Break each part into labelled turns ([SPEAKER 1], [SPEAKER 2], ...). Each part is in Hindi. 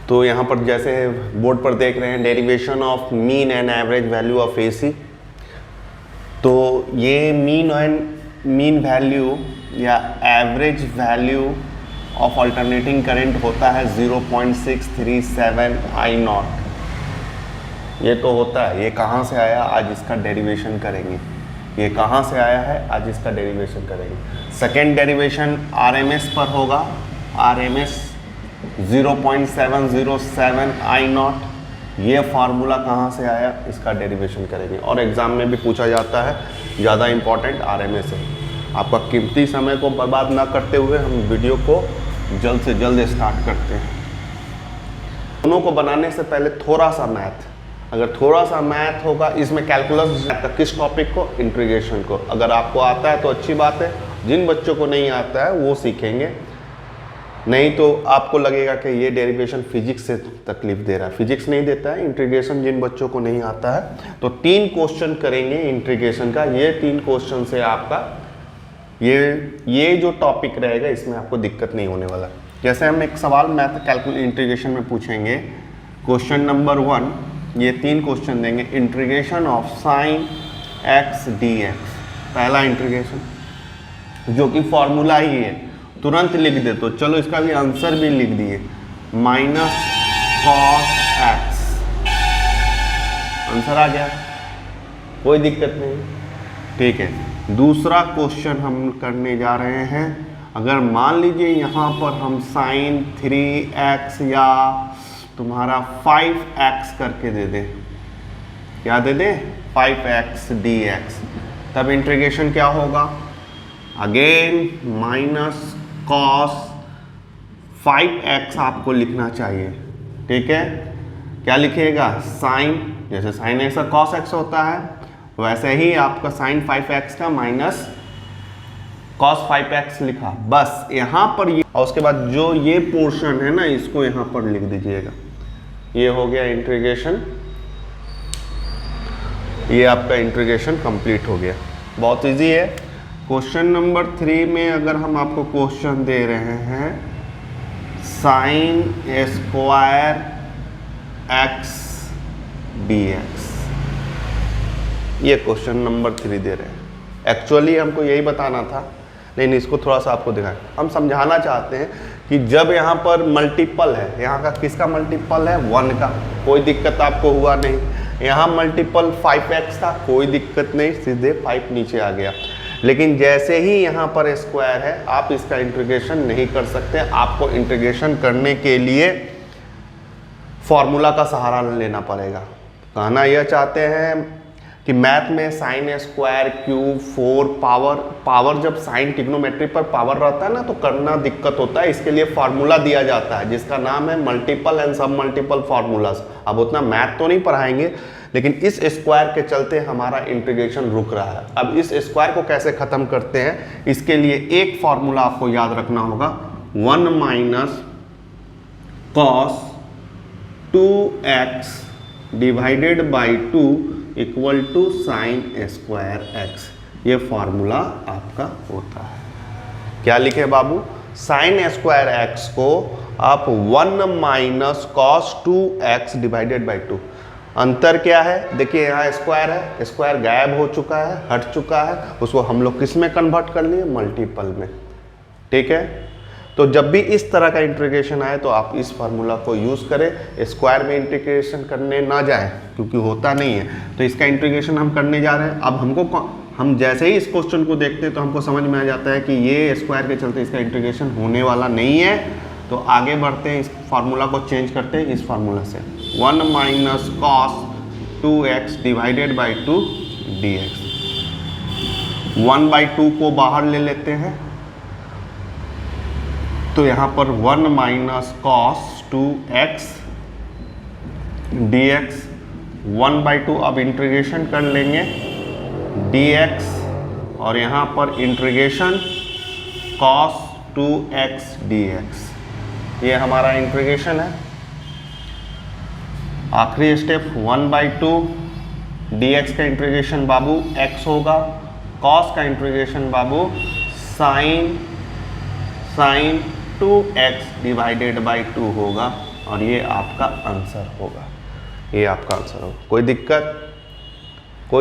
[SPEAKER 1] तो यहाँ पर जैसे बोर्ड पर देख रहे हैं derivation of mean and average value of AC। तो ये मीन वैल्यू या average value of alternating current होता है 0.637 I0। ये तो होता है, ये कहाँ से आया, आज इसका डेरिवेशन करेंगे। ये कहाँ से आया है, आज इसका डेरिवेशन करेंगे। सेकेंड डेरिवेशन RMS पर होगा, RMS 0.707 I0। ये फार्मूला कहाँ से आया, इसका डेरिवेशन करेंगे। और एग्जाम में भी पूछा जाता है, ज़्यादा इम्पॉर्टेंट RMS है। आपका कीमती समय को बर्बाद ना करते हुए हम वीडियो को जल्द से जल्द स्टार्ट करते हैं। दोनों को बनाने से पहले थोड़ा सा मैथ, अगर थोड़ा सा मैथ होगा इसमें, कैलकुलस किस टॉपिक को, इंटीग्रेशन को। अगर आपको आता है तो अच्छी बात है, जिन बच्चों को नहीं आता है वो सीखेंगे, नहीं तो आपको लगेगा कि ये डेरिवेशन फिजिक्स से तकलीफ दे रहा है। फिजिक्स नहीं देता है, इंटीग्रेशन जिन बच्चों को नहीं आता है। तो 3 क्वेश्चन करेंगे इंटीग्रेशन का। ये 3 क्वेश्चन से आपका ये जो टॉपिक रहेगा इसमें आपको दिक्कत नहीं होने वाला। जैसे हम एक सवाल मैथ कैलकुलेट इंटीग्रेशन में पूछेंगे, क्वेश्चन नंबर 1, ये 3 क्वेश्चन देंगे। Integration of sine x dx, पहला इंटीग्रेशन जो कि फॉर्मूला ही है, तुरंत लिख दे। तो चलो इसका भी आंसर भी लिख दिए, माइनस कॉस x। आंसर आ गया, कोई दिक्कत नहीं, ठीक है। दूसरा क्वेश्चन हम करने जा रहे हैं। अगर मान लीजिए यहाँ पर हम साइन 3x या तुम्हारा 5x करके दे दें, क्या दे दें, 5x dx, तब इंटीग्रेशन क्या होगा, अगेन माइनस कॉस 5x आपको लिखना चाहिए, ठीक है। क्या लिखिएगा, साइन, जैसे साइन x का कॉस x होता है वैसे ही आपका साइन 5x का माइनस कॉस 5x लिखा, बस यहाँ पर ये। और उसके बाद जो ये पोर्शन है ना, इसको यहाँ पर लिख दीजिएगा। ये हो गया इंटीग्रेशन, ये आपका इंटीग्रेशन कंप्लीट हो गया। बहुत इजी है। क्वेश्चन नंबर 3 में अगर हम आपको क्वेश्चन दे रहे हैं, साइन स्क्वायर x dx, ये क्वेश्चन नंबर 3 दे रहे हैं। एक्चुअली हमको यही बताना था, लेकिन इसको थोड़ा सा आपको दिखाएं। हम समझाना चाहते हैं कि जब यहाँ पर मल्टीपल है, यहाँ का किसका मल्टीपल है, 1 का, कोई दिक्कत आपको हुआ नहीं। यहाँ मल्टीपल 5x था, कोई दिक्कत नहीं, सीधे 5 नीचे आ गया। लेकिन जैसे ही यहाँ पर स्क्वायर है, आप इसका इंटीग्रेशन नहीं कर सकते। आपको इंटीग्रेशन करने के लिए फॉर्मूला का सहारा लेना पड़ेगा। कहना यह चाहते हैं कि मैथ में साइन स्क्वायर, क्यूब, 4 पावर जब साइन ट्रिग्नोमेट्री पर पावर रहता है ना, तो करना दिक्कत होता है। इसके लिए फार्मूला दिया जाता है जिसका नाम है मल्टीपल एंड सब मल्टीपल फार्मूलाज। अब उतना मैथ तो नहीं पढ़ाएंगे, लेकिन इस स्क्वायर के चलते हमारा इंटीग्रेशन रुक रहा है। अब इस स्क्वायर को कैसे खत्म करते हैं, इसके लिए एक फार्मूला आपको याद रखना होगा, 1 minus cos 2x divided by 2 equal to sine square x। ये फार्मूला आपका होता है। क्या लिखे बाबू, साइन स्क्वायर x को आप 1 minus cos 2x divided by 2। अंतर क्या है, देखिए यहाँ स्क्वायर है, स्क्वायर गायब हो चुका है, हट चुका है, उसको हम लोग किस में कन्वर्ट कर लिए, मल्टीपल में, ठीक है। तो जब भी इस तरह का इंटीग्रेशन आए तो आप इस फार्मूला को यूज़ करें। स्क्वायर में इंटीग्रेशन करने ना जाए, क्योंकि होता नहीं है। तो इसका इंटीग्रेशन हम करने जा रहे हैं। अब हम जैसे ही इस क्वेश्चन को देखते हैं तो हमको समझ में आ जाता है कि ये स्क्वायर के चलते इसका इंटीग्रेशन होने वाला नहीं है। तो आगे बढ़ते हैं, इस फार्मूला को चेंज करते हैं इस फार्मूला से, 1 minus cos 2x divided by 2 dx। 1/2 को बाहर ले लेते हैं, तो यहाँ पर 1 माइनस कॉस 2x dx, 1/2। अब इंटीग्रेशन कर लेंगे dx, और यहाँ पर इंटीग्रेशन cos 2x dx। ये हमारा इंटीग्रेशन है। आखिरी स्टेप 1/2 dx का इंटीग्रेशन बाबू x होगा, cos का इंटीग्रेशन बाबू साइन 2x डिवाइडेड बाई 2 होगा, और ये आपका आंसर होगा, ये आपका आंसर होगा। कोई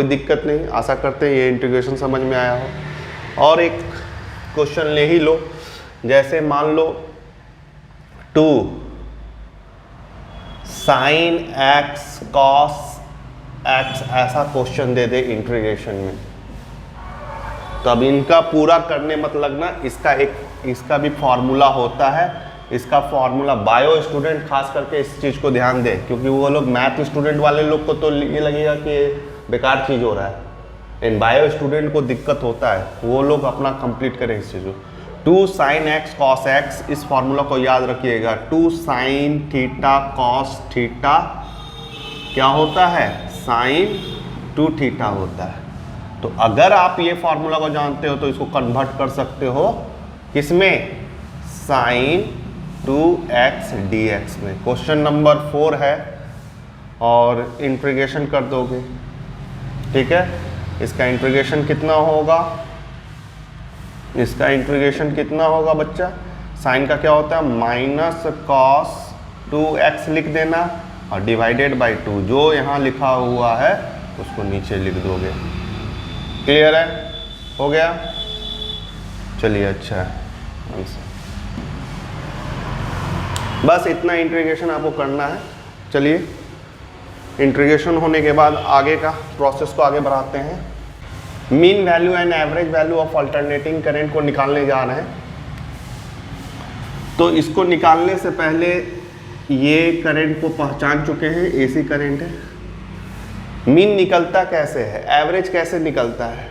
[SPEAKER 1] दिक्कत नहीं, आशा करते हैं ये इंटीग्रेशन समझ में आया हो। और एक क्वेश्चन ले ही लो, जैसे मान लो 2 sin x cos x ऐसा क्वेश्चन दे दे इंटीग्रेशन में, तो अब इनका पूरा करने मत लगना, इसका भी फॉर्मूला होता है। इसका फॉर्मूला बायो स्टूडेंट खास करके इस चीज़ को ध्यान दे, क्योंकि वो लोग मैथ स्टूडेंट वाले लोग को तो ये लगेगा कि बेकार चीज़ हो रहा है, इन बायो स्टूडेंट को दिक्कत होता है, वो लोग अपना कंप्लीट करें इस चीज़ को। 2 sin x cos x, इस फॉर्मूला को याद रखिएगा। 2 sin थीटा cos थीटा क्या होता है, sin 2 थीटा होता है। तो अगर आप ये फॉर्मूला को जानते हो तो इसको कन्वर्ट कर सकते हो किसमें, sin 2x dx में। क्वेश्चन नंबर 4 है और इंटीग्रेशन कर दोगे, ठीक है। इसका इंटीग्रेशन कितना होगा, इसका इंटीग्रेशन कितना होगा बच्चा, साइन का क्या होता है माइनस cos 2x लिख देना और डिवाइडेड बाई 2, जो यहाँ लिखा हुआ है उसको नीचे लिख दोगे। क्लियर है, हो गया, चलिए अच्छा है आंसर। बस इतना इंटीग्रेशन आपको करना है। चलिए इंटीग्रेशन होने के बाद आगे का प्रोसेस को आगे बढ़ाते हैं। Mean value and average value of alternating current को निकालने जा रहे हैं। तो इसको निकालने से पहले ये करंट को पहचान चुके हैं, एसी करंट है। मीन निकलता कैसे है, एवरेज कैसे निकलता है।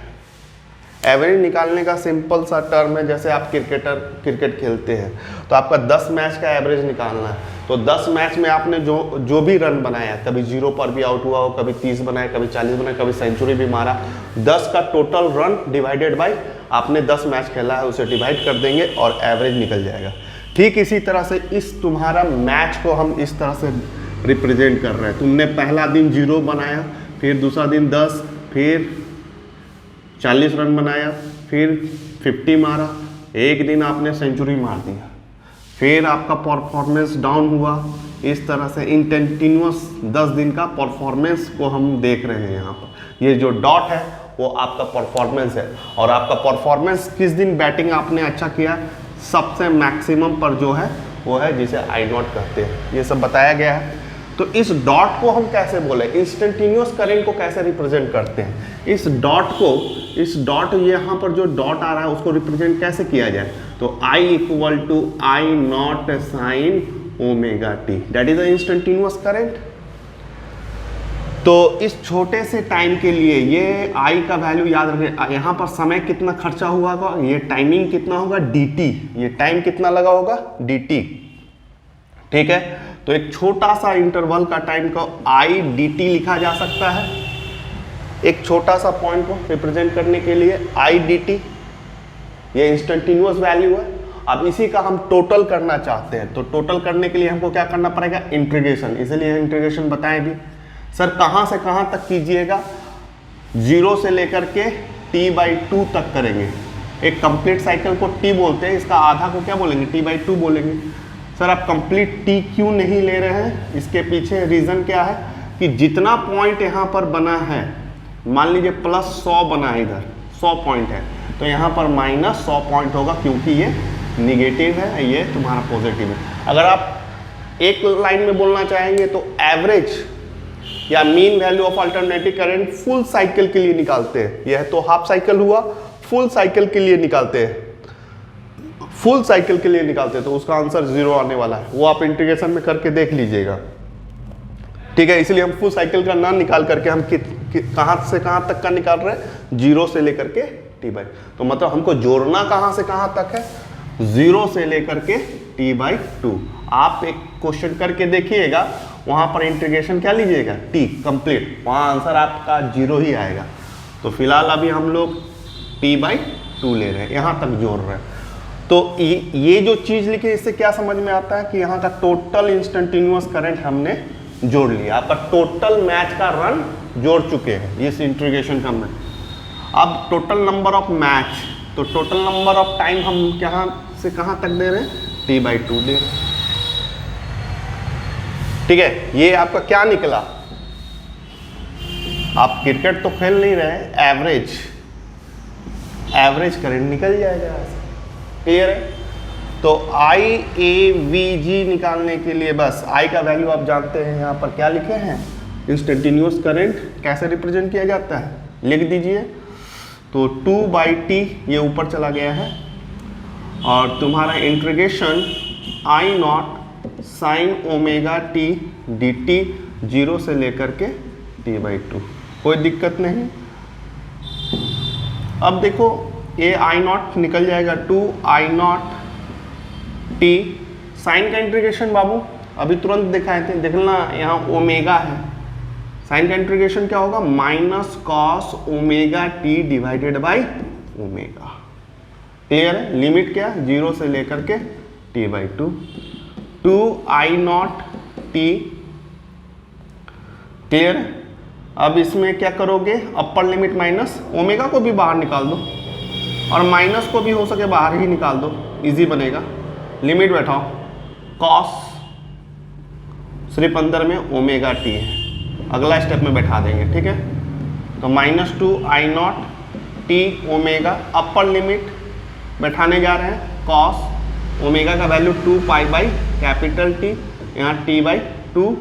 [SPEAKER 1] एवरेज निकालने का सिंपल सा टर्म है, जैसे आप क्रिकेट खेलते हैं तो आपका 10 मैच का एवरेज निकालना है। तो 10 मैच में आपने जो भी रन बनाया, कभी 0 पर भी आउट हुआ हो, कभी 30 बनाया, कभी 40 बनाया, कभी सेंचुरी भी मारा, 10 का टोटल रन डिवाइडेड बाय आपने 10 मैच खेला है उसे डिवाइड कर देंगे और एवरेज निकल जाएगा। ठीक इसी तरह से इस तुम्हारा मैच को हम इस तरह से रिप्रेजेंट कर रहे हैं। तुमने पहला दिन 0 बनाया, फिर दूसरा दिन 10, फिर 40 रन बनाया, फिर 50 मारा, एक दिन आपने सेंचुरी मार दिया, फिर आपका परफॉर्मेंस डाउन हुआ। इस तरह से इन कंटिन्यूअस 10 दिन का परफॉर्मेंस को हम देख रहे हैं। यहाँ पर ये जो डॉट है वो आपका परफॉर्मेंस है, और आपका परफॉर्मेंस किस दिन बैटिंग आपने अच्छा किया, सबसे मैक्सिमम पर जो है वो है जिसे I0 कहते हैं। ये सब बताया गया है। तो इस डॉट को हम कैसे बोले, इंस्टेंटेनियस करंट को कैसे रिप्रेजेंट करते हैं, इस डॉट यहाँ पर जो डॉट आ रहा है उसको रिप्रेजेंट कैसे किया जाए। तो I equal to I0 sine omega T, that is the instantaneous current. तो इस छोटे से टाइम के लिए ये I का वैल्यू याद रखें। यहाँ पर समय कितना खर्चा हुआ होगा, ये टाइमिंग कितना होगा dt, ये टाइम कितना लगा होगा dt, ठीक है। तो एक छोटा सा इंटरवल का टाइम को I dt लिखा जा सकता है, एक छोटा सा पॉइंट को रिप्रेजेंट करने के लिए I dt, ये इंस्टेंटेनियस वैल्यू है। अब इसी का हम टोटल करना चाहते हैं, तो टोटल करने के लिए हमको क्या करना पड़ेगा, इंटीग्रेशन। इसलिए इंटीग्रेशन बताएं भी सर कहाँ से कहाँ तक कीजिएगा, 0 से लेकर के t/2 तक करेंगे। एक कंप्लीट साइकिल को t बोलते हैं, इसका आधा को क्या बोलेंगे, t/2 बोलेंगे। सर आप कंप्लीट t क्यों नहीं ले रहे हैं, इसके पीछे रीज़न क्या है कि जितना पॉइंट यहाँ पर बना है, मान लीजिए +100 बना है, इधर 100 पॉइंट है, तो यहाँ पर -100 पॉइंट होगा, क्योंकि ये निगेटिव है, ये तुम्हारा पॉजिटिव है। अगर आप एक लाइन में बोलना चाहेंगे तो एवरेज या mean value of alternative current full cycle के लिए निकालते हैं। यह तो हाफ साइकिल हुआ, फुल साइकिल के लिए निकालते हैं, फुल साइकिल के लिए निकालते हैं, तो उसका आंसर 0 आने वाला है। वो आप इंटीग्रेशन में करके देख लीजिएगा, ठीक है। इसलिए हम फुल साइकिल का ना निकाल करके हम कहाँ से कहाँ तक का निकाल रहे हैं, 0 से लेकर के t/, तो मतलब हमको जोड़ना कहाँ से कहाँ तक है, 0 से लेकर के t/2। आप एक क्वेश्चन करके देखिएगा, वहाँ पर इंटीग्रेशन क्या लीजिएगा, t कंप्लीट, वहाँ आंसर आपका 0 ही आएगा। तो फिलहाल अभी हम लोग t/2 ले रहे हैं, यहाँ तक जोड़ रहे हैं। तो ये जो चीज़ लिखी इससे क्या समझ में आता है कि यहाँ का टोटल इंस्टेंटेनियस करंट हमने जोड़ लिया, आपका टोटल मैच का रन जोड़ चुके हैं इस इंटीग्रेशन का में। अब टोटल नंबर ऑफ मैच, तो टोटल नंबर ऑफ टाइम हम कहाँ से कहाँ तक दे रहे हैं, t/2 दे रहे हैं। ठीक है, ये आपका क्या निकला, आप क्रिकेट तो खेल नहीं रहे, एवरेज करंट निकल जाएगा। क्लियर है? तो IAVG निकालने के लिए बस I का वैल्यू आप जानते हैं, यहाँ पर क्या लिखे हैं, इंस्टेंटेनियस करंट कैसे रिप्रेजेंट किया जाता है, लिख दीजिए। तो 2/T ये ऊपर चला गया है, और तुम्हारा integration I0 sine omega t dt 0 से लेकर के T/2, कोई दिक्कत नहीं। अब देखो ये I0 निकल जाएगा 2I0 t, साइन का इंटीग्रेशन बाबू अभी तुरंत दिखाए थे, देखना यहाँ ओमेगा है, साइन का इंटीग्रेशन क्या होगा, minus cos omega t divided by omega. Clear है? लिमिट क्या, 0 से लेकर के T/2, 2I0 t। क्लियर है? अब इसमें क्या करोगे, अपर लिमिट माइनस ओमेगा को भी बाहर निकाल दो, और माइनस को भी हो सके बाहर ही निकाल दो, इजी बनेगा। लिमिट बैठाओ, कॉस सिर्फ अंदर में ओमेगा t है, अगला स्टेप में बैठा देंगे। ठीक है, तो -2I0 t omega, upper limit बैठाने जा रहे हैं, कॉस ओमेगा का वैल्यू 2π/T, यहाँ T/2,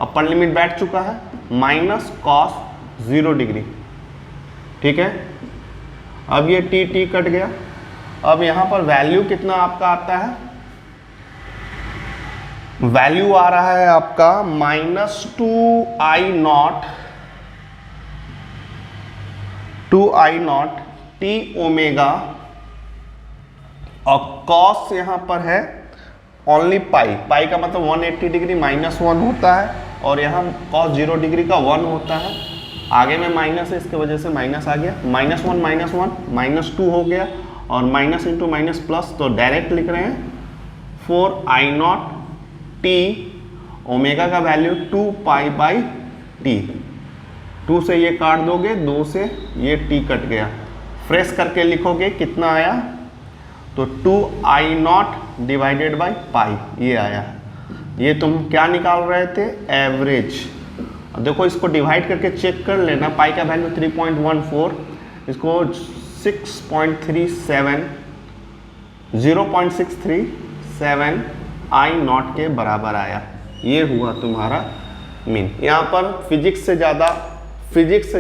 [SPEAKER 1] अपर लिमिट बैठ चुका है, माइनस कॉस 0 डिग्री। ठीक है, अब ये T कट गया। अब यहाँ पर वैल्यू कितना आपका आता है, वैल्यू आ रहा है आपका -2I0 t ओमेगा, और कॉस यहाँ पर है ओनली पाई का मतलब 180 डिग्री -1 होता है, और यहाँ कॉस 0 डिग्री का 1 होता है, आगे में माइनस है इसके वजह से माइनस आ गया, -1 -2 हो गया, और माइनस इंटू माइनस प्लस, तो डायरेक्ट लिख रहे हैं 4I0 t, ओमेगा का वैल्यू 2π/T, 2 से ये काट दोगे, 2 से ये t कट गया, फ्रेश करके लिखोगे कितना आया, तो 2I0 डिवाइडेड बाई पाई, ये आया। ये तुम क्या निकाल रहे थे, एवरेज। देखो इसको डिवाइड करके चेक कर लेना, पाई का वैल्यू 3.14, इसको 6.37 0.637 I0 के बराबर आया, ये हुआ तुम्हारा मीन। यहाँ पर फिजिक्स से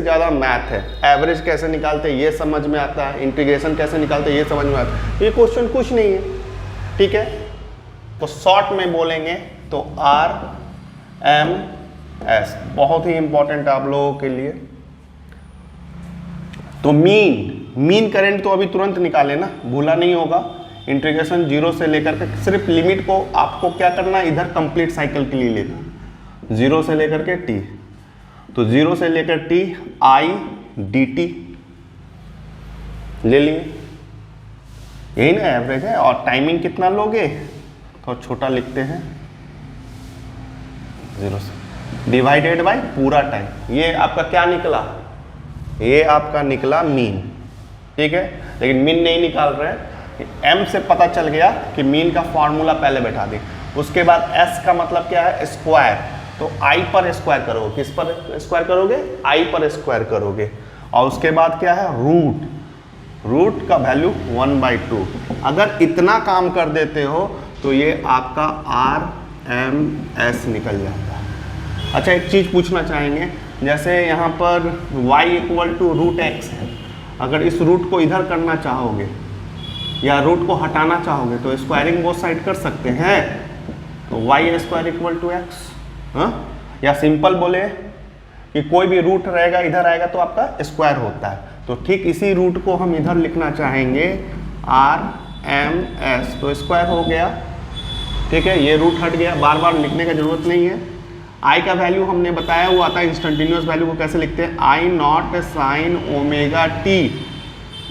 [SPEAKER 1] ज़्यादा मैथ है। एवरेज कैसे निकालते हैं ये समझ में आता है, इंटीग्रेशन कैसे निकालते हैं ये समझ में आता है। ये क्वेश्चन कुछ नहीं है, ठीक है। तो शॉर्ट में बोलेंगे तो RMS बहुत ही इंपॉर्टेंट है आप लोगों के लिए। तो मीन करंट तो अभी तुरंत निकाले ना, भूला नहीं होगा। इंटीग्रेशन 0 से लेकर के, सिर्फ लिमिट को आपको क्या करना, इधर कंप्लीट साइकिल के लिए लेना, 0 से लेकर के t, तो 0 से लेकर t I dt ले लिए, यही ना एवरेज है। और टाइमिंग कितना लोगे, तो छोटा लिखते हैं 0 से डिवाइडेड बाय पूरा टाइम। ये आपका क्या निकला, ये आपका निकला मीन, ठीक है। लेकिन मीन नहीं निकाल रहे हैं, m से पता चल गया कि मीन का फॉर्मूला पहले बैठा दें। उसके बाद s का मतलब क्या है, स्क्वायर, तो I पर स्क्वायर करोगे, किस पर स्क्वायर करोगे, I पर स्क्वायर करोगे। और उसके बाद क्या है, रूट का वैल्यू 1/2। अगर इतना काम कर देते हो तो ये आपका RMS निकल जाता है। अच्छा, एक चीज़ पूछना चाहेंगे, जैसे यहाँ पर y = √x है, अगर इस रूट को इधर करना चाहोगे या रूट को हटाना चाहोगे तो स्क्वायरिंग बोथ साइड कर सकते हैं, तो y² = x। हाँ, या सिंपल बोले कि कोई भी रूट रहेगा इधर आएगा तो आपका स्क्वायर होता है। तो ठीक इसी रूट को हम इधर लिखना चाहेंगे RMS, तो स्क्वायर हो गया, ठीक है। ये रूट हट गया, बार बार लिखने का जरूरत नहीं है। I का वैल्यू हमने बताया वो आता है इंस्टेंटेनियस वैल्यू को कैसे लिखते हैं, I0 sin ओमेगा t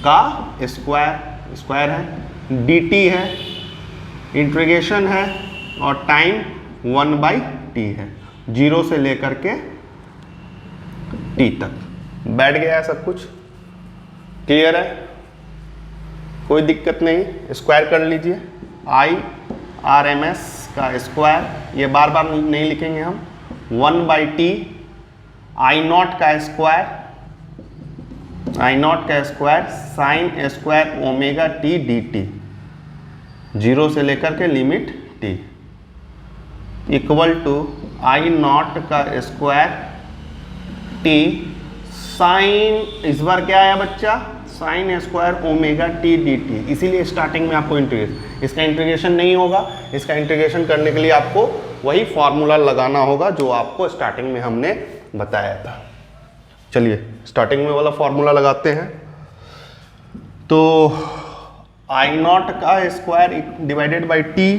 [SPEAKER 1] का स्क्वायर है, dt है, इंटीग्रेशन है, और टाइम 1/t है, 0 से लेकर के t तक। बैठ गया है सब कुछ, क्लियर है, कोई दिक्कत नहीं। स्क्वायर कर लीजिए, RMS का स्क्वायर, ये बार बार नहीं लिखेंगे हम, 1/t आई नॉट का स्क्वायर, आई नॉट का square sine square omega T D T, 0 से लेकर के limit t, equal to I naught का स्क्वायर t साइन, इस बार क्या आया बच्चा, sine square omega T D T. इसीलिए स्टार्टिंग में आपको इंटीग्रेशन, इसका इंटीग्रेशन नहीं होगा, इसका इंटीग्रेशन करने के लिए आपको वही फॉर्मूला लगाना होगा जो आपको स्टार्टिंग में हमने बताया था। चलिए स्टार्टिंग में वाला फॉर्मूला लगाते हैं। तो आई नॉट का स्क्वायर डिवाइडेड बाई टी,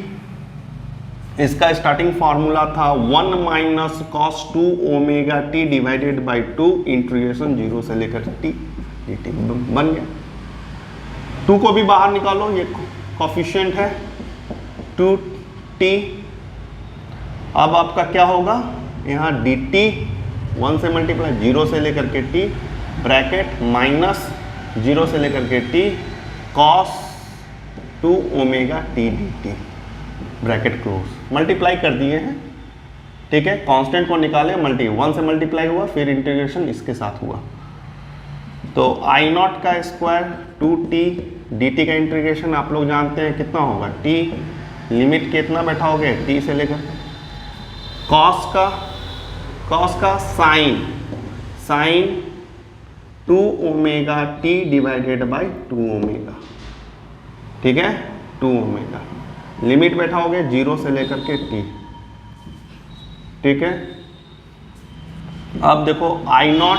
[SPEAKER 1] इसका स्टार्टिंग फार्मूला था 1 minus cos 2 omega T divided by 2 integration 0 से लेकर टी डी टी बन गया। 2 को भी बाहर निकालो, ये कोफिशिएंट है 2t। अब आपका क्या होगा, यहाँ डी टी 1 से मल्टीप्लाई 0 से लेकर के t ब्रैकेट माइनस 0 से लेकर के t cos 2 omega T D T bracket close, multiply कर दिए हैं, ठीक है। कांस्टेंट को निकाले, 1 से मल्टीप्लाई हुआ, फिर इंटीग्रेशन इसके साथ हुआ। तो आई नॉट का स्क्वायर 2t dt का इंटीग्रेशन आप लोग जानते हैं कितना होगा, t लिमिट कितना बैठाओगे, t से लेकर कॉस का sine 2 omega t divided by 2 omega, ठीक है, 2 ओमेगा, लिमिट बैठाओगे 0 से लेकर के t, ठीक है। अब देखो आई नॉट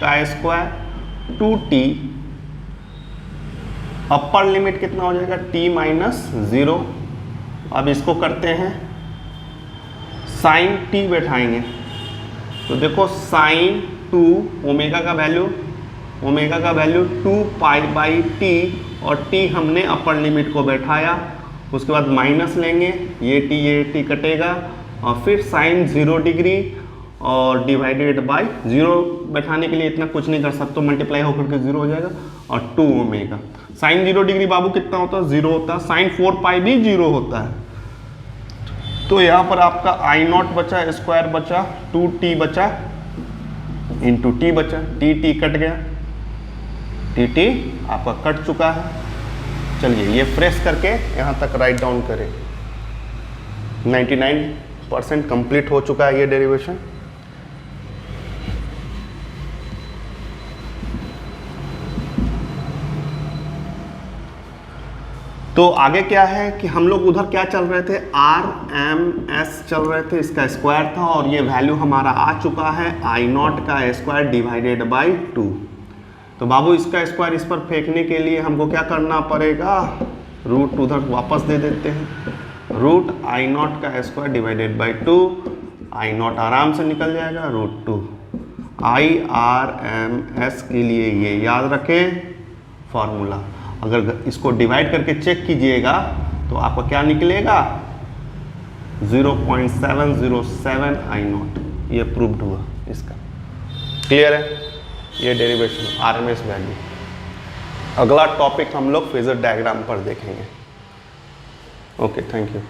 [SPEAKER 1] का स्क्वायर 2t, अपर लिमिट कितना हो जाएगा, t माइनस 0। अब इसको करते हैं साइन t बैठाएंगे, तो देखो साइन 2 ओमेगा का वैल्यू 2 पाई बाई t, और t हमने अपर लिमिट को बैठाया, उसके बाद माइनस लेंगे, ये t कटेगा, और फिर साइन 0 डिग्री और डिवाइडेड बाय 0 बैठाने के लिए इतना कुछ नहीं कर सकते, मल्टीप्लाई होकर के 0 हो जाएगा, और 2 ओमेगा। साइन 0 डिग्री बाबू कितना होता है, 0 होता है, साइन 4 पाई भी 0 होता है। तो यहाँ पर आपका आई नॉट बचा, स्क्वायर बचा, 2t बचा, इंटू t बचा, t कट गया, t आपका कट चुका है। चलिए ये फ्रेश करके यहाँ तक राइट डाउन करें। 99% कंप्लीट हो चुका है ये डेरिवेशन। तो आगे क्या है कि हम लोग उधर क्या चल रहे थे, RMS चल रहे थे, इसका स्क्वायर था, और ये वैल्यू हमारा आ चुका है आई नॉट का स्क्वायर डिवाइडेड बाई 2। तो बाबू इसका स्क्वायर इस पर फेंकने के लिए हमको क्या करना पड़ेगा, रूट उधर वापस दे देते हैं, रूट आई नॉट का square divided by 2, I not आराम से निकल जाएगा, रूट 2। IRMS के लिए ये याद रखें फॉर्मूला। अगर इसको डिवाइड करके चेक कीजिएगा तो आपका क्या निकलेगा, 0.707 आई नॉट, ये प्रूव्ड हुआ इसका। क्लियर है ये डेरिवेशन RMS वैल्यू। अगला टॉपिक हम लोग फेजर डायग्राम पर देखेंगे। Okay, thank you.